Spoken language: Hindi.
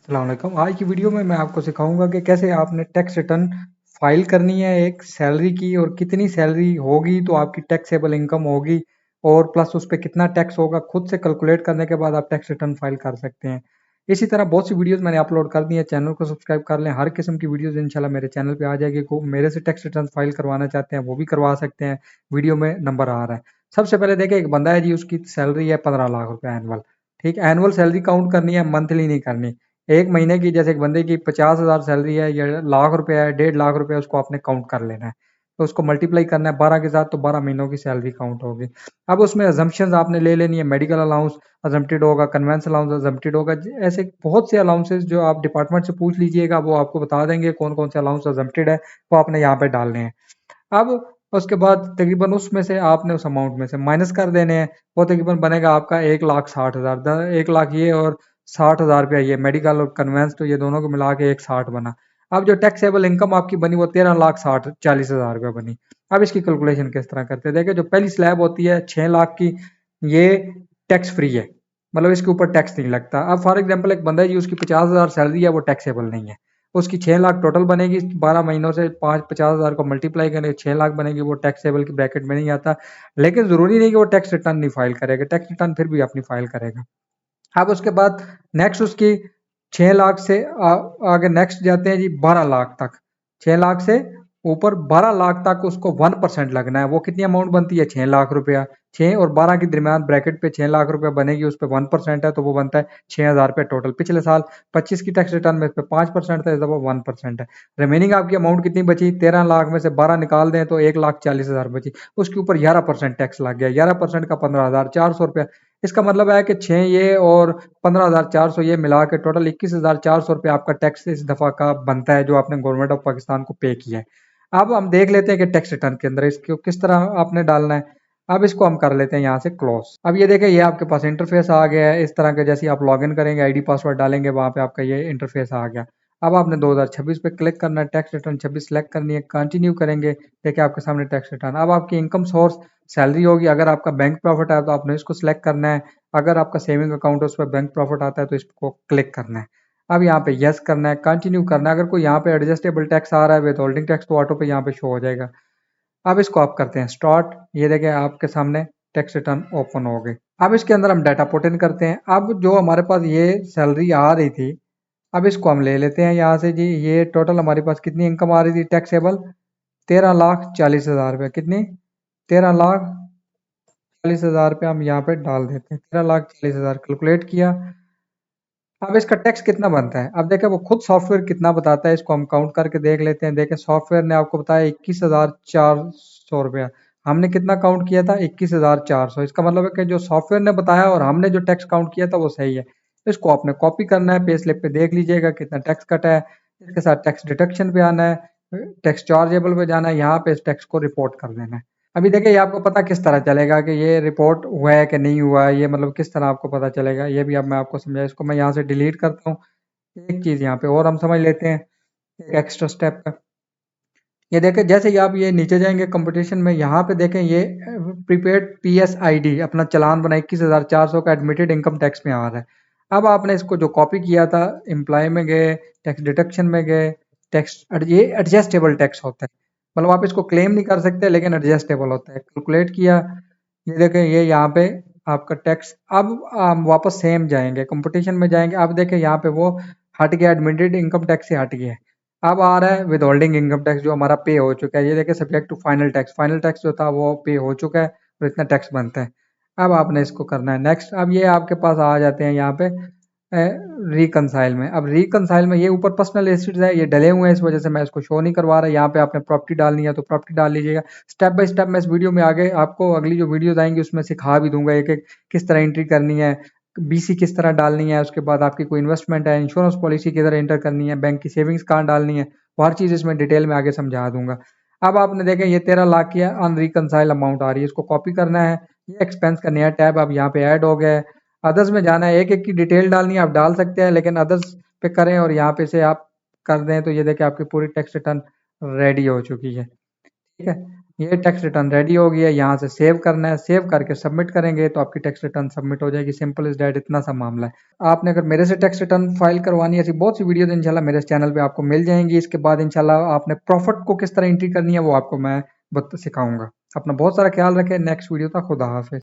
अस्सलाम वालेकुम। आज की वीडियो में मैं आपको सिखाऊंगा कि कैसे आपने टैक्स रिटर्न फाइल करनी है एक सैलरी की, और कितनी सैलरी होगी तो आपकी टैक्सेबल इनकम होगी, और प्लस उस पर कितना टैक्स होगा खुद से कैलकुलेट करने के बाद आप टैक्स रिटर्न फाइल कर सकते हैं। इसी तरह बहुत सी वीडियोस मैंने अपलोड कर दी है, चैनल को सब्सक्राइब कर लें। हर किस्म की वीडियोस इंशाल्लाह मेरे चैनल पे आ जाएगी। को मेरे से टैक्स रिटर्न फाइल करवाना चाहते हैं वो भी करवा सकते हैं, वीडियो में नंबर आ रहा है। सबसे पहले देखें, एक बंदा है जी, उसकी सैलरी है 15 लाख रुपए एनुअल। ठीक, एनुअल सैलरी काउंट करनी है, मंथली नहीं करनी। एक महीने की, जैसे एक बंदे की 50,000 सैलरी है या लाख रुपए है, 1.5 लाख रुपए, उसको आपने काउंट कर लेना है। तो उसको मल्टीप्लाई करना है 12 के साथ, तो 12 महीनों की सैलरी काउंट होगी। अब उसमें अजम्पशंस आपने ले लेनी है। मेडिकल अलाउंस अजम्प्टेड होगा, कन्वेंस अलाउंस अजम्प्टेड होगा। ऐसे बहुत से अलाउंसेस जो आप डिपार्टमेंट से पूछ लीजिएगा, वो आपको बता देंगे कौन कौन से अलाउंस अजम्प्टेड है, वो आपने यहाँ पे डालने हैं। अब उसके बाद तकरीबन उसमें से आपने उस अमाउंट में से माइनस कर देने हैं। वो तकरीबन बनेगा आपका 1,60,000। 1 लाख ये और 60,000 रुपया ये, मेडिकल और कन्वेंस, तो ये दोनों को मिला के 1,60 बना। अब जो टैक्सेबल इनकम आपकी बनी वो 13,60,40,000 रुपया बनी। अब इसकी कैलकुलेशन किस तरह करते हैं, देखिए जो पहली स्लैब होती है 6 लाख की, ये टैक्स फ्री है, मतलब इसके ऊपर टैक्स नहीं लगता। अब फॉर एग्जाम्पल एक बंदा है जी, उसकी 50,000 सैलरी है, वो टैक्सेबल नहीं है। उसकी 6 लाख टोटल बनेगी, 12 महीनों से 50,000 को मल्टीप्लाई करें, 6 लाख बनेगी। वो टैक्सेबल की ब्रैकेट में नहीं आता, लेकिन जरूरी नहीं कि वो टैक्स रिटर्न नहीं फाइल करेगा, टैक्स रिटर्न फिर भी अपनी फाइल करेगा। अब उसके बाद नेक्स्ट उसकी 6 लाख से आगे नेक्स्ट जाते हैं जी 12 लाख तक। 6 लाख से ऊपर 12 लाख तक उसको 1% लगना है। वो कितनी अमाउंट बनती है, 6 लाख रुपया। 6 और 12 के दरमियान ब्रैकेट पे 6 लाख रुपया बनेगी, उस पर 1% है, तो वो बनता है 6,000 रुपया टोटल। पिछले साल 25 की टैक्स रिटर्न में इस पे 5% था, इस दफा 1% है। रिमेनिंग आपकी अमाउंट कितनी बची, 13 लाख में से 12 निकाल दें तो 1,40,000 बची। उसके ऊपर 11% टैक्स लग गया। 11% का 15,400 रुपया। इसका मतलब है कि 6 ये और 15,400 ये मिला के टोटल 21,400 रुपये आपका टैक्स इस दफा का बनता है, जो आपने गवर्नमेंट ऑफ पाकिस्तान को पे किया है। अब हम देख लेते हैं कि टैक्स रिटर्न के अंदर इसको किस तरह आपने डालना है। अब इसको हम कर लेते हैं यहाँ से क्लोज। अब ये देखें, ये आपके पास इंटरफेस आ गया है इस तरह के। जैसे आप लॉगिन करेंगे, आईडी पासवर्ड डालेंगे, वहां पे आपका ये इंटरफेस आ गया। अब आपने 2026 पे क्लिक करना है, टैक्स रिटर्न 26 सेलेक्ट करनी है, कंटिन्यू करेंगे। देखिए आपके सामने टैक्स रिटर्न। अब आपकी इनकम सोर्स सैलरी होगी। अगर आपका बैंक प्रॉफिट है तो आपने इसको सिलेक्ट करना है। अगर आपका सेविंग अकाउंट है उस पर बैंक प्रॉफिट आता है तो इसको क्लिक करना है। अब यहाँ पे यस करना है, कंटिन्यू करना है। अगर कोई यहाँ पे एडजस्टेबल टैक्स आ रहा है, विद होल्डिंग टैक्स, तो ऑटो पे यहाँ पे शो हो जाएगा। अब इसको आप करते हैं स्टार्ट। ये देखें आपके सामने टैक्स रिटर्न ओपन हो गए। अब इसके अंदर हम डाटा पुट इन करते हैं। अब जो हमारे पास ये सैलरी आ रही थी, अब इसको हम ले लेते हैं यहाँ से जी। ये टोटल हमारे पास कितनी इनकम आ रही थी टैक्सेबल, 13,40,000 रुपये। कितनी, 13,40,000 रुपये हम यहाँ पे डाल देते हैं। 13,40,000 कैलकुलेट किया। अब इसका टैक्स कितना बनता है, अब देखें वो खुद सॉफ्टवेयर कितना बताता है, इसको हम काउंट करके देख लेते हैं। देखें सॉफ्टवेयर ने आपको बताया 21,400 रुपया। हमने कितना काउंट किया था, 21,400। इसका मतलब है कि जो सॉफ्टवेयर ने बताया और हमने जो टैक्स काउंट किया था वो सही है। इसको आपने कॉपी करना है, पे स्लिप पे देख लीजिएगा कितना टैक्स कटा है। इसके साथ टैक्स डिडक्शन पे आना है, टैक्स चार्जेबल पे जाना है, यहाँ पे इस टैक्स को रिपोर्ट कर देना है। अभी देखिए ये आपको पता किस तरह चलेगा कि ये रिपोर्ट हुआ है कि नहीं हुआ है, ये मतलब किस तरह आपको पता चलेगा, ये भी अब मैं आपको समझा। इसको मैं यहाँ से डिलीट करता हूँ। एक चीज़ यहाँ पे और हम समझ लेते हैं, एक एक्स्ट्रा स्टेप है। ये देखें जैसे ही आप ये नीचे जाएंगे कंपटीशन में, यहाँ पे देखें ये प्रीपेड PSID अपना चालान बना 21,400 का एडमिटेड इनकम टैक्स में आ रहा है। अब आपने इसको जो कॉपी किया था, एम्प्लॉय में गए, टैक्स डिडक्शन में गए, टैक्स, ये एडजस्टेबल टैक्स होता है, मतलब आप इसको क्लेम नहीं कर सकते लेकिन एडजस्टेबल होता है। कैलकुलेट किया, ये देखें ये यहाँ पे आपका टैक्स। अब हम वापस सेम जाएंगे, कंपटीशन में जाएंगे। अब देखें यहाँ पे वो हट गया, एडमिटेड इनकम टैक्स से हट गया है। अब आ रहा है विद होल्डिंग इनकम टैक्स, जो हमारा पे हो चुका है। ये देखिए subject to final tax, final tax जो था वो पे हो चुका है और इतना टैक्स बनता है। अब आपने इसको करना है नेक्स्ट। अब ये आपके पास आ जाते हैं यहाँ पे रिकनसाइल में। अब रिकनसाइल में ये ऊपर पर्सनल एसिड्स है, ये डले हुए हैं, इस वजह से मैं इसको शो नहीं करवा रहा। यहाँ पे आपने प्रॉपर्टी डालनी है तो प्रॉपर्टी डाल लीजिएगा। स्टेप बाय स्टेप मैं इस वीडियो में आगे आपको अगली जो वीडियोज आएंगी उसमें सिखा भी दूंगा एक एक किस तरह एंट्री करनी है, BC किस तरह डालनी है, उसके बाद आपकी कोई इन्वेस्टमेंट है, इंश्योरेंस पॉलिसी किधर एंटर करनी है, बैंक की सेविंग्स कहाँ डालनी है, वो हर चीज़ इसमें डिटेल में आगे समझा दूंगा। अब आपने देखा ये 13 लाख की अनरिकनसाइल अमाउंट आ रही है, इसको कॉपी करना है। ये एक्सपेंस का नया टैब अब यहाँ पे ऐड हो गया है। अदर्स में जाना है, एक एक की डिटेल डालनी है, आप डाल सकते हैं, लेकिन अदर्स पे करें और यहाँ पे से आप कर दें तो ये देखें आपकी पूरी टैक्स रिटर्न रेडी हो चुकी है। ठीक है। ये टैक्स रिटर्न रेडी हो गई है, यहाँ से सेव करना है, सेव करके सबमिट करेंगे तो आपकी टैक्स रिटर्न सबमिट हो जाएगी। सिंपल इज़ दैट, इतना सा मामला है। आपने अगर मेरे से टैक्स रिटर्न फाइल करवानी है, ऐसी बहुत सी वीडियोज़ इंशाल्लाह मेरे चैनल पे आपको मिल जाएँगी। इसके बाद इंशाल्लाह आपने प्रॉफिट को किस तरह एंट्री करनी है वो आपको मैं सिखाऊँगा। अपना बहुत सारा ख्याल रखें। नेक्स्ट वीडियो तक खुदा हाफ़िज़।